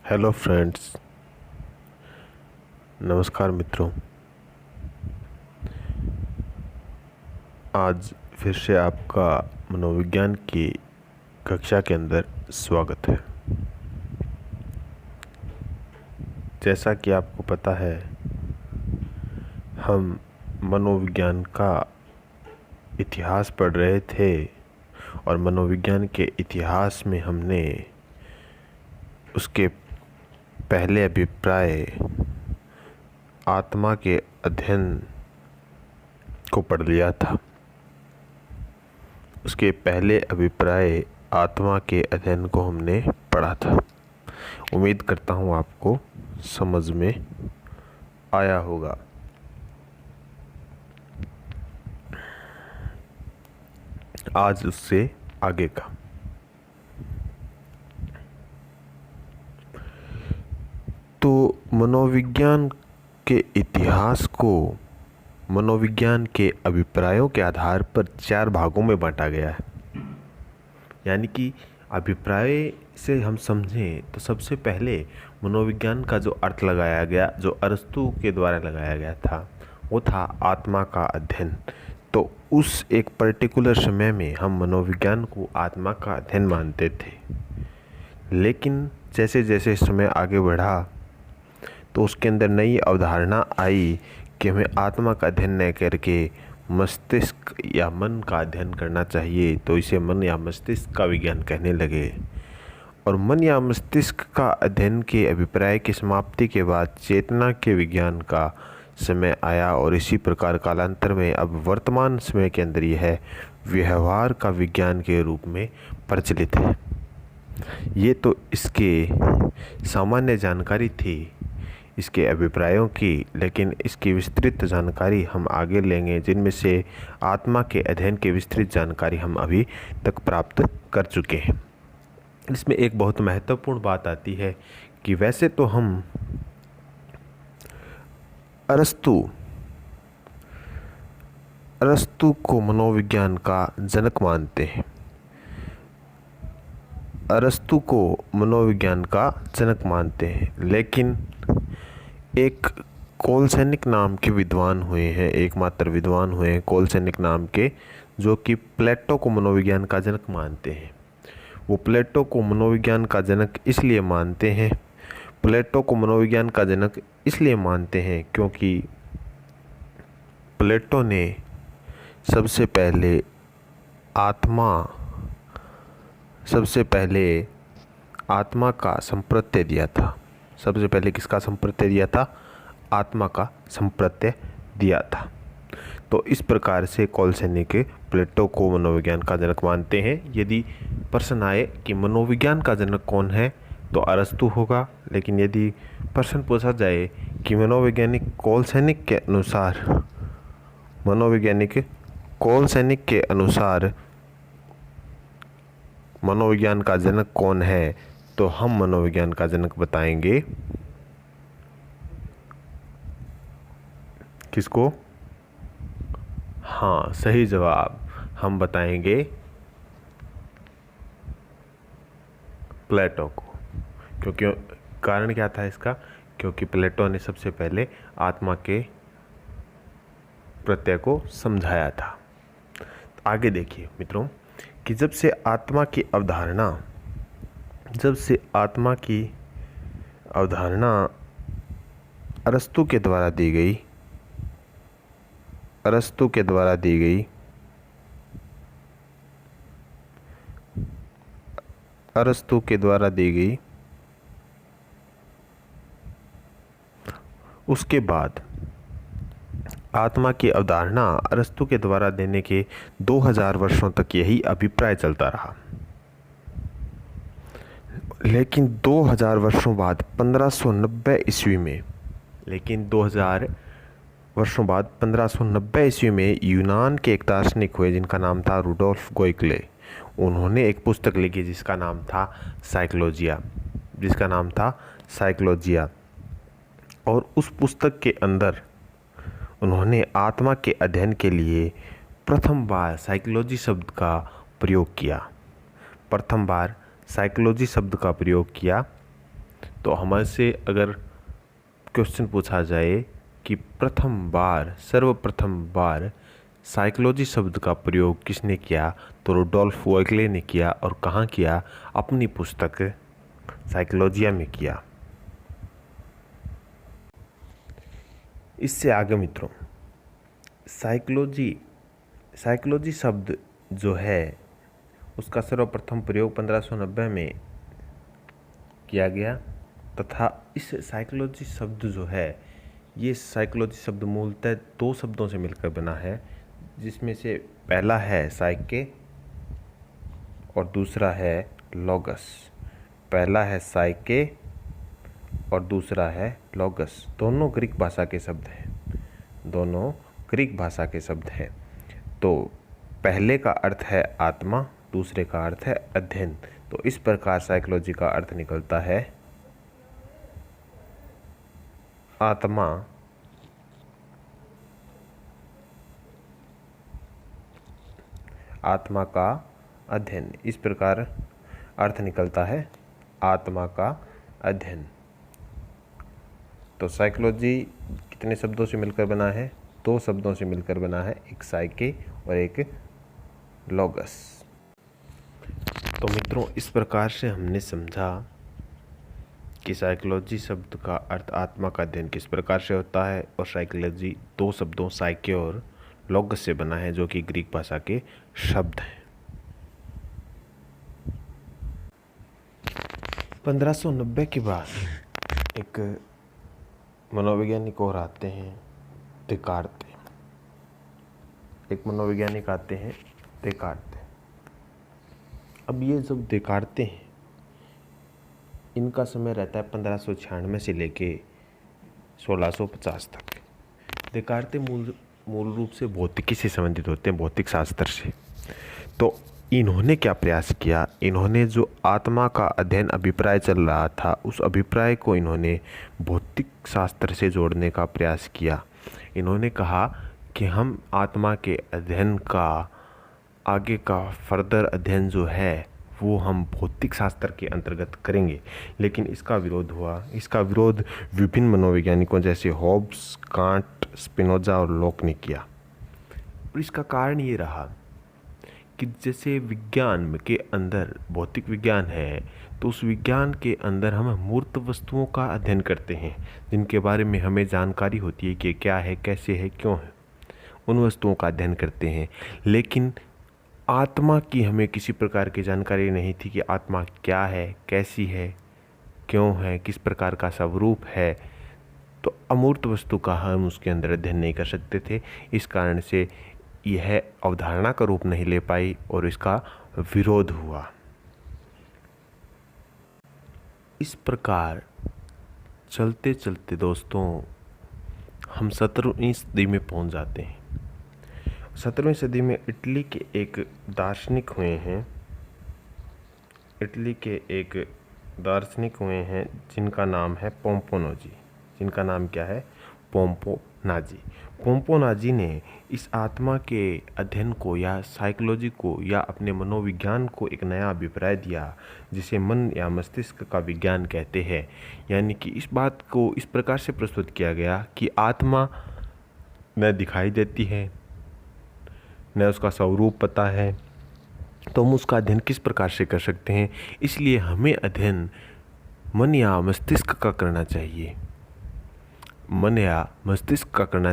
Hello friends, नमस्कार मित्रों। आज फिर से आपका मनोविज्ञान की कक्षा के अंदर स्वागत है। जैसा कि आपको पता है, हम मनोविज्ञान का इतिहास पढ़ रहे थे और मनोविज्ञान के इतिहास में हमने उसके पहले अभिप्राय आत्मा के अध्ययन को पढ़ लिया था। उसके पहले अभिप्राय आत्मा के अध्ययन को हमने पढ़ा था। उम्मीद करता हूँ आपको समझ में आया होगा। आज उससे आगे का। तो मनोविज्ञान के इतिहास को मनोविज्ञान के अभिप्रायों के आधार पर 4 भागों में बांटा गया है। यानी कि अभिप्राय से हम समझें तो सबसे पहले मनोविज्ञान का जो अर्थ लगाया गया, जो अरस्तू के द्वारा लगाया गया था, वो था आत्मा का अध्ययन। तो उस एक पर्टिकुलर समय में हम मनोविज्ञान को आत्मा का अध्ययन मानते थे, लेकिन जैसे जैसे समय आगे बढ़ा तो उसके अंदर नई अवधारणा आई कि हमें आत्मा का अध्ययन न करके मस्तिष्क या मन का अध्ययन करना चाहिए। तो इसे मन या मस्तिष्क का विज्ञान कहने लगे। और मन या मस्तिष्क का अध्ययन के अभिप्राय की समाप्ति के बाद चेतना के विज्ञान का समय आया और इसी प्रकार कालांतर में अब वर्तमान समय के अंदर यह व्यवहार का विज्ञान के रूप में प्रचलित है। ये तो इसके सामान्य जानकारी थी इसके अभिप्रायों की, लेकिन इसकी विस्तृत जानकारी हम आगे लेंगे, जिनमें से आत्मा के अध्ययन की विस्तृत जानकारी हम अभी तक प्राप्त कर चुके हैं। इसमें एक बहुत महत्वपूर्ण बात आती है कि वैसे तो हम अरस्तु को मनोविज्ञान का जनक मानते हैं। अरस्तु को मनोविज्ञान का जनक मानते हैं, लेकिन एक कोलसेनिक नाम के विद्वान हुए हैं, एकमात्र विद्वान हुए हैं कोलसेनिक नाम के, जो कि प्लेटो को मनोविज्ञान का जनक मानते हैं। वो प्लेटो को मनोविज्ञान का जनक इसलिए मानते हैं, क्योंकि प्लेटो ने सबसे पहले आत्मा का संप्रत्यय दिया था। सबसे पहले किसका संप्रत्यय दिया था? आत्मा का संप्रत्यय दिया था। तो इस प्रकार से कोलसेनिक प्लेटो को मनोविज्ञान का जनक मानते हैं। यदि प्रश्न आए कि मनोविज्ञान का जनक कौन है, तो अरस्तु होगा। लेकिन यदि प्रश्न पूछा जाए कि मनोवैज्ञानिक कोलसेनिक के अनुसार मनोविज्ञान का जनक कौन है, तो हम मनोविज्ञान का जनक बताएंगे किसको? हाँ, सही जवाब, हम बताएंगे प्लेटो को। क्योंकि कारण क्या था इसका? क्योंकि प्लेटो ने सबसे पहले आत्मा के प्रत्यय को समझाया था। आगे देखिए मित्रों कि जब से आत्मा की अवधारणा अरस्तु के द्वारा दी गई, उसके बाद आत्मा की अवधारणा अरस्तु के द्वारा देने के 2000 वर्षों तक यही अभिप्राय चलता रहा। लेकिन 2000 वर्षों बाद 1590 ईस्वी में यूनान के एक दार्शनिक हुए जिनका नाम था रुडोल्फ गोइकले। उन्होंने एक पुस्तक लिखी जिसका नाम था साइकोलॉजिया। और उस पुस्तक के अंदर उन्होंने आत्मा के अध्ययन के लिए प्रथम बार साइकोलॉजी शब्द का प्रयोग किया। तो हमसे अगर क्वेश्चन पूछा जाए कि सर्वप्रथम बार साइकोलॉजी शब्द का प्रयोग किसने किया, तो रुडोल्फ वोगले ने किया। और कहाँ किया? अपनी पुस्तक साइकोलॉजिया में किया। इससे आगे मित्रों, साइकोलॉजी शब्द जो है उसका सर्वप्रथम प्रयोग 1590 में किया गया तथा इस साइकोलॉजी शब्द जो है, ये साइकोलॉजी शब्द मूलतः दो शब्दों से मिलकर बना है, जिसमें से पहला है साइके और दूसरा है लॉगस। पहला है साइके और दूसरा है लॉगस। दोनों ग्रीक भाषा के शब्द हैं। तो पहले का अर्थ है आत्मा, दूसरे का अर्थ है अध्ययन। तो इस प्रकार साइकोलॉजी का अर्थ निकलता है आत्मा का अध्ययन। इस प्रकार अर्थ निकलता है आत्मा का अध्ययन। तो साइकोलॉजी कितने शब्दों से मिलकर बना है? दो शब्दों से मिलकर बना है, एक साइके और एक लॉगस। तो मित्रों, इस प्रकार से हमने समझा कि साइकोलॉजी शब्द का अर्थ आत्मा का अध्ययन किस प्रकार से होता है, और साइकोलॉजी दो शब्दों साइके और लॉगस से बना है, जो कि ग्रीक भाषा के शब्द हैं। 1590 के बाद एक मनोवैज्ञानिक और आते हैं, देकार्ते। एक मनोवैज्ञानिक आते हैं, देकार्ते। अब ये जब देकार्ते हैं, इनका समय रहता है 1596 से लेके 1650 तक। देकार्ते मूल रूप से भौतिकी से संबंधित होते हैं, भौतिक शास्त्र से। तो इन्होंने क्या प्रयास किया? इन्होंने जो आत्मा का अध्ययन अभिप्राय चल रहा था, उस अभिप्राय को इन्होंने भौतिक शास्त्र से जोड़ने का प्रयास किया। इन्होंने कहा कि हम आत्मा के अध्ययन का आगे का फर्दर अध्ययन जो है वो हम भौतिक शास्त्र के अंतर्गत करेंगे। लेकिन इसका विरोध हुआ। इसका विरोध विभिन्न मनोवैज्ञानिकों जैसे हॉब्स, कांट, स्पिनोजा और लॉक ने किया। और इसका कारण ये रहा कि जैसे विज्ञान के अंदर भौतिक विज्ञान है, तो उस विज्ञान के अंदर हम मूर्त वस्तुओं का अध्ययन करते हैं, जिनके बारे में हमें जानकारी होती है कि क्या है, कैसे है, क्यों है। उन वस्तुओं का अध्ययन करते हैं। लेकिन आत्मा की हमें किसी प्रकार की जानकारी नहीं थी कि आत्मा क्या है, कैसी है, क्यों है, किस प्रकार का स्वरूप है। तो अमूर्त वस्तु का हम उसके अंदर अध्ययन नहीं कर सकते थे। इस कारण से यह अवधारणा का रूप नहीं ले पाई और इसका विरोध हुआ। इस प्रकार चलते चलते दोस्तों हम 17वीं सदी में पहुंच जाते हैं। 17वीं सदी में इटली के एक दार्शनिक हुए हैं जिनका नाम है पोम्पोनाजी। जिनका नाम क्या है? पोम्पोनाजी। पोम्पोनाजी ने इस आत्मा के अध्ययन को या साइकोलॉजी को या अपने मनोविज्ञान को एक नया अभिप्राय दिया, जिसे मन या मस्तिष्क का विज्ञान कहते हैं। यानी कि इस बात को इस प्रकार से प्रस्तुत किया गया कि आत्मा न दिखाई देती है, न उसका स्वरूप पता है, तो हम उसका अध्ययन किस प्रकार से कर सकते हैं। इसलिए हमें अध्ययन मन या मस्तिष्क का करना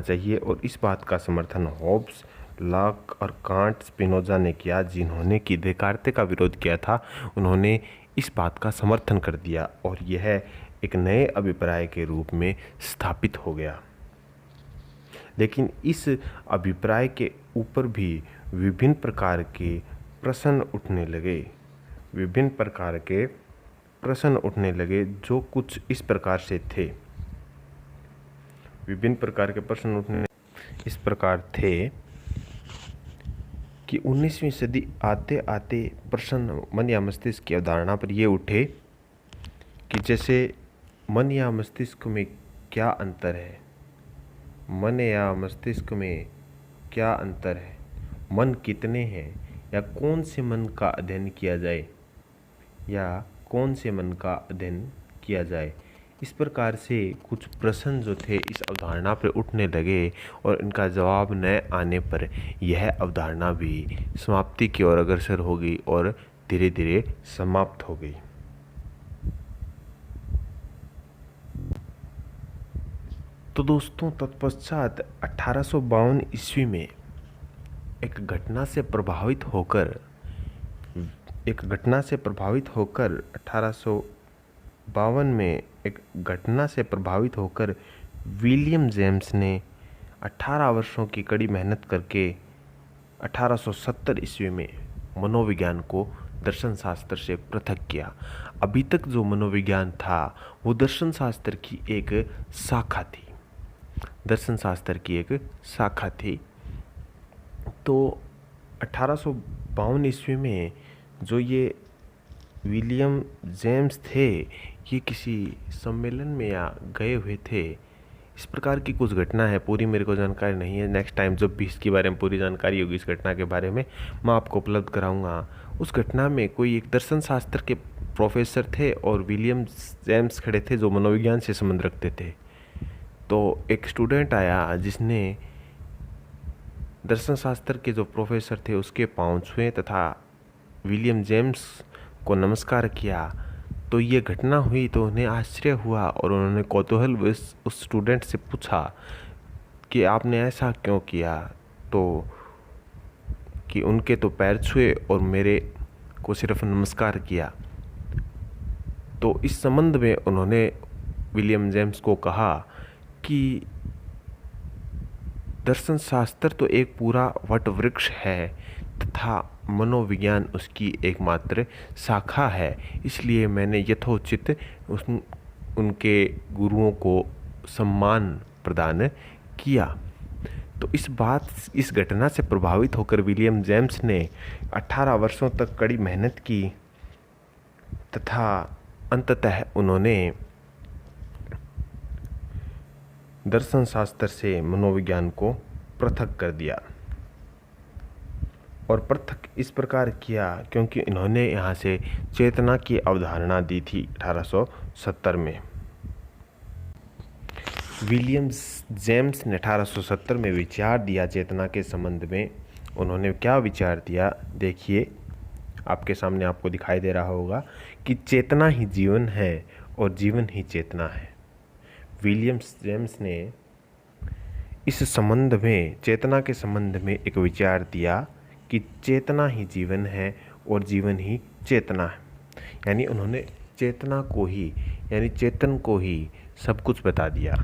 चाहिए, और इस बात का समर्थन हॉब्स, लॉक और कांट, स्पिनोजा ने किया, जिन्होंने कि देकार्ते का विरोध किया था। उन्होंने इस बात का समर्थन कर दिया और यह एक नए अभिप्राय के रूप में स्थापित हो गया। लेकिन इस अभिप्राय के ऊपर भी विभिन्न प्रकार के प्रश्न उठने लगे, जो कुछ इस प्रकार से थे। विभिन्न प्रकार के प्रश्न उठने इस प्रकार थे कि 19वीं सदी आते आते प्रश्न मन या मस्तिष्क की अवधारणा पर ये उठे कि जैसे मन या मस्तिष्क में क्या अंतर है, मन कितने हैं, या कौन से मन का अध्ययन किया जाए, या कौन से मन का अध्ययन किया जाए। इस प्रकार से कुछ प्रश्न जो थे इस अवधारणा पर उठने लगे और इनका जवाब न आने पर यह अवधारणा भी समाप्ति की ओर अग्रसर हो गई और धीरे धीरे समाप्त हो गई। तो दोस्तों, तत्पश्चात 1852 ईस्वी में एक घटना से प्रभावित होकर 1852 में एक घटना से प्रभावित होकर विलियम जेम्स ने 18 वर्षों की कड़ी मेहनत करके 1870 ईस्वी में मनोविज्ञान को दर्शन शास्त्र से पृथक किया। अभी तक जो मनोविज्ञान था वो दर्शन शास्त्र की एक शाखा थी। तो 1852 ईस्वी में जो ये विलियम जेम्स थे, ये किसी सम्मेलन में या गए हुए थे। इस प्रकार की कुछ घटना है, पूरी मेरे को जानकारी नहीं है। नेक्स्ट टाइम जब भी इसके बारे में पूरी जानकारी होगी इस घटना के बारे में, मैं आपको उपलब्ध कराऊंगा। उस घटना में कोई एक दर्शन शास्त्र के प्रोफेसर थे और विलियम जेम्स खड़े थे जो मनोविज्ञान से संबंध रखते थे। तो एक स्टूडेंट आया जिसने दर्शन शास्त्र के जो प्रोफेसर थे उसके पांव छुए तथा विलियम जेम्स को नमस्कार किया। तो ये घटना हुई तो उन्हें आश्चर्य हुआ और उन्होंने कौतूहल उस स्टूडेंट से पूछा कि आपने ऐसा क्यों किया। तो कि उनके तो पैर छुए और मेरे को सिर्फ नमस्कार किया। तो इस संबंध में उन्होंने विलियम जेम्स को कहा कि दर्शन शास्त्र तो एक पूरा वट वृक्ष है तथा मनोविज्ञान उसकी एकमात्र शाखा है, इसलिए मैंने यथोचित उनके गुरुओं को सम्मान प्रदान किया। तो इस घटना से प्रभावित होकर विलियम जेम्स ने 18 वर्षों तक कड़ी मेहनत की तथा अंततः उन्होंने दर्शन शास्त्र से मनोविज्ञान को पृथक कर दिया। और पृथक इस प्रकार किया क्योंकि इन्होंने यहाँ से चेतना की अवधारणा दी थी 1870 में। विलियम जेम्स ने 1870 में विचार दिया चेतना के संबंध में। उन्होंने क्या विचार दिया, देखिए आपके सामने आपको दिखाई दे रहा होगा कि चेतना ही जीवन है और जीवन ही चेतना है। विलियम जेम्स ने इस संबंध में, चेतना के संबंध में एक विचार दिया कि चेतना ही जीवन है और जीवन ही चेतना है। यानी उन्होंने चेतना को ही, यानी चेतन को ही सब कुछ बता दिया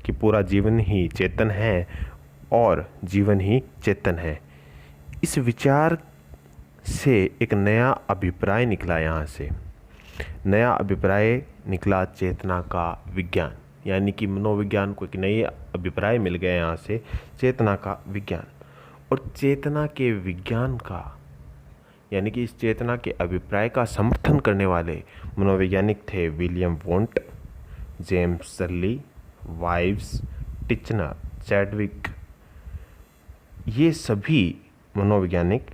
कि पूरा जीवन ही चेतन है और जीवन ही चेतन है। इस विचार से एक नया अभिप्राय निकला, यहाँ से नया अभिप्राय निकला चेतना का विज्ञान। यानी कि मनोविज्ञान को एक नए अभिप्राय मिल गया यहाँ से, चेतना का विज्ञान। और चेतना के विज्ञान का, यानी कि इस चेतना के अभिप्राय का समर्थन करने वाले मनोवैज्ञानिक थे William won't, James surely, wives, Titchener, Chadwick. ये सभी मनोवैज्ञानिक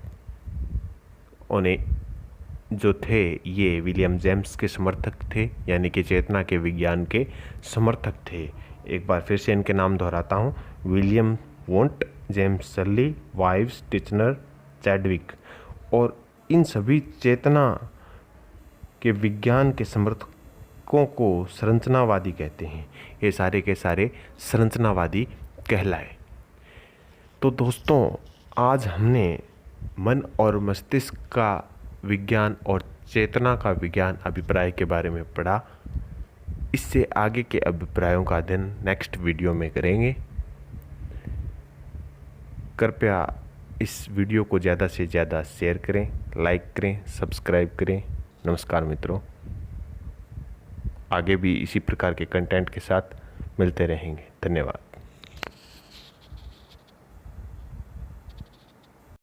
जो थे ये विलियम जेम्स के समर्थक थे, यानी कि चेतना के विज्ञान के समर्थक थे। एक बार फिर से इनके नाम दोहराता हूँ, William won't, James surely, wives, Titchener, Chadwick. और इन सभी चेतना के विज्ञान के समर्थकों को संरचनावादी कहते हैं। ये सारे के सारे संरचनावादी कहलाए। तो दोस्तों, आज हमने मन और मस्तिष्क का विज्ञान और चेतना का विज्ञान अभिप्राय के बारे में पढ़ा। इससे आगे के अभिप्रायों का अध्ययन नेक्स्ट वीडियो में करेंगे। कृपया इस वीडियो को ज़्यादा से ज़्यादा शेयर करें, लाइक करें, सब्सक्राइब करें। नमस्कार मित्रों, आगे भी इसी प्रकार के कंटेंट के साथ मिलते रहेंगे। धन्यवाद।